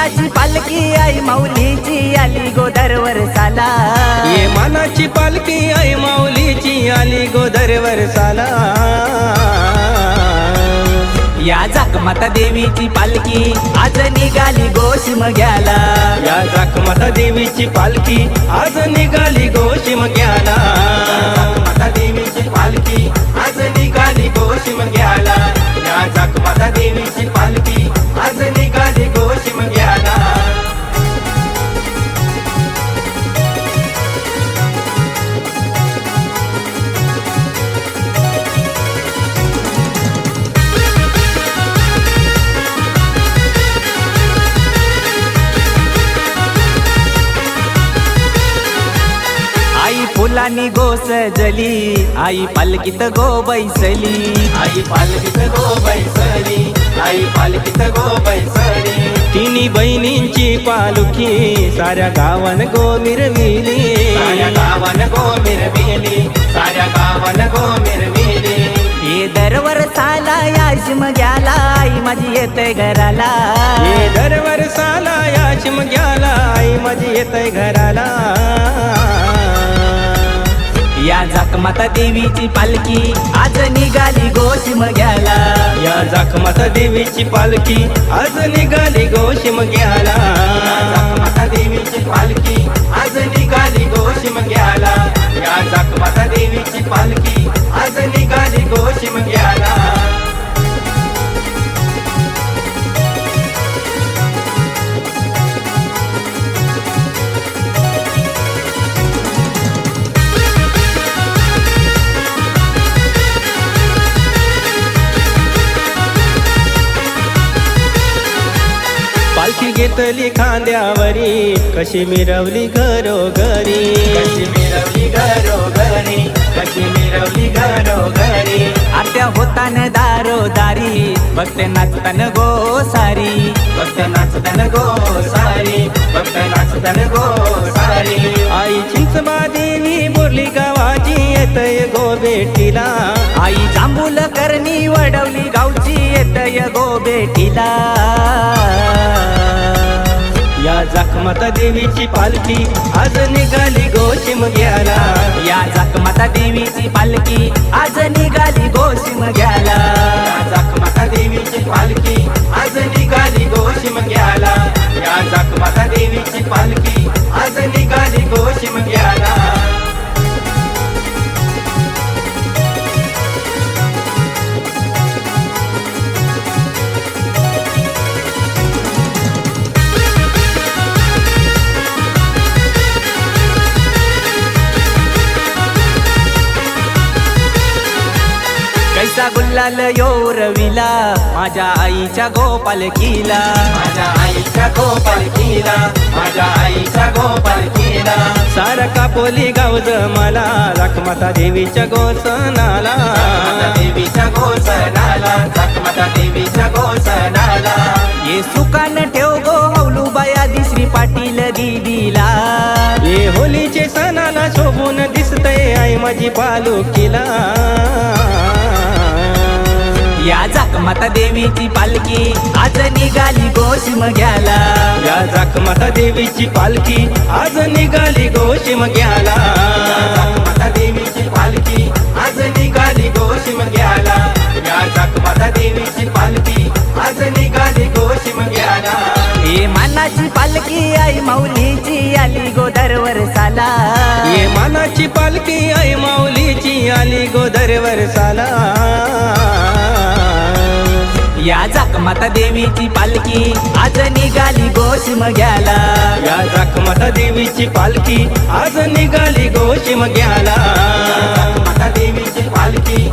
मानाची पालखी आई माऊलीची आली गोदर वर्षाला ये मानाची पालखी आई माऊलीची आली गोदर वर्षाला या जाकमाता देवीची पालखी आज निघाली गोशिमग्याला या जाकमाता देवीची पालखी आज निघाली गोशिमग्याला जाकमाता देवीची पालखी आज निघाली गोशिमग्याला या जाकमाता देवीची पालखी आज निघाली गोशिमग्याला आई फुलांनी गोसजली आई पालखीत गो बैसली आई पालखीत गो बैसली आई पालखीत गो बैसली तिन्ही बहिणींची पालखी साऱ्या गावान गो मिरविली साऱ्या गावान गो मिरविली साऱ्या गावान गो मिरविली ये दरवर्षाला या शिमग्याला आई माझी येते घराला ये दरवर्षाला या शिमग्याला आई माझी येते घराला या जाकमाता देवीची पालखी आज निघाली गोशिमग्याला या जाकमाता देवीची पालखी आज निघाली गोशिमग्याला जाकमाता देवीची पालखी आज निघाली गोशिमग्याला या जाकमाता देवीची पालखी आज निघाली गोशिमग्याला पालखी घेतली खांद्यावरी कशी मिरवली घरोघरी कशी मिरवली घरोघरी कशी मिरवली घरोघरी आत्या होतान दारोदारी भक्त नाचतान गो सारी भक्त नाचतान गो सारी भक्त नाचतान गो सारी आई चिंचबा देवी बोरली गावाची येतय गो बेटीला आई जांभूल करणी वडवली गावची येतय गो बेटीला या जाकमाता देवीची पालखी आज निघाली गोशिमग्याला या जाकमाता देवीची पालखी आज निघाली गोशिमग्याला या जाकमाता देवीची पालखी आज निघाली गोशिमग्याला या जाकमाता देवीची पालखी आज निघाली गोशिमग्याला कैसा गुल्लाल योरविला माझ्या आईच्या गोपालकीला माझ्या आईच्या गोपालकीला माझ्या आईच्या गोपालकीला सारा कापोली गाव जमाला जाकमाता देवीच्या गोसनाला देवीच्या गोसनाला जाकमाता देवीच्या गोसनाला ये सुकान ठेव गो मौलूबाया दिसरी पाटील दीदीला ये होलीचे सणाला शोभून दिसतय आई माझी पालखीला या जाकमाता देवीची पालखी आज निघाली गोशिमग्याला या जाकमाता देवीची पालखी आज निघाली गोशिमग्याला जाकमाता देवीची पालखी आज निघाली गोशिमग्याला या जाकमाता देवीची पालखी आज निघाली गोशिमग्याला ये मानाची पालखी आई माऊलीची आली गोदर वर्षाला ये मानाची पालखी आई माऊलीची आली गोदर वर्षाला या जाकमाता देवीची पालखी आज निघाली गोशिमग्याला या जाकमाता देवीची पालखी आज निघाली गोशिमग्याला जाकमाता देवीची पालखी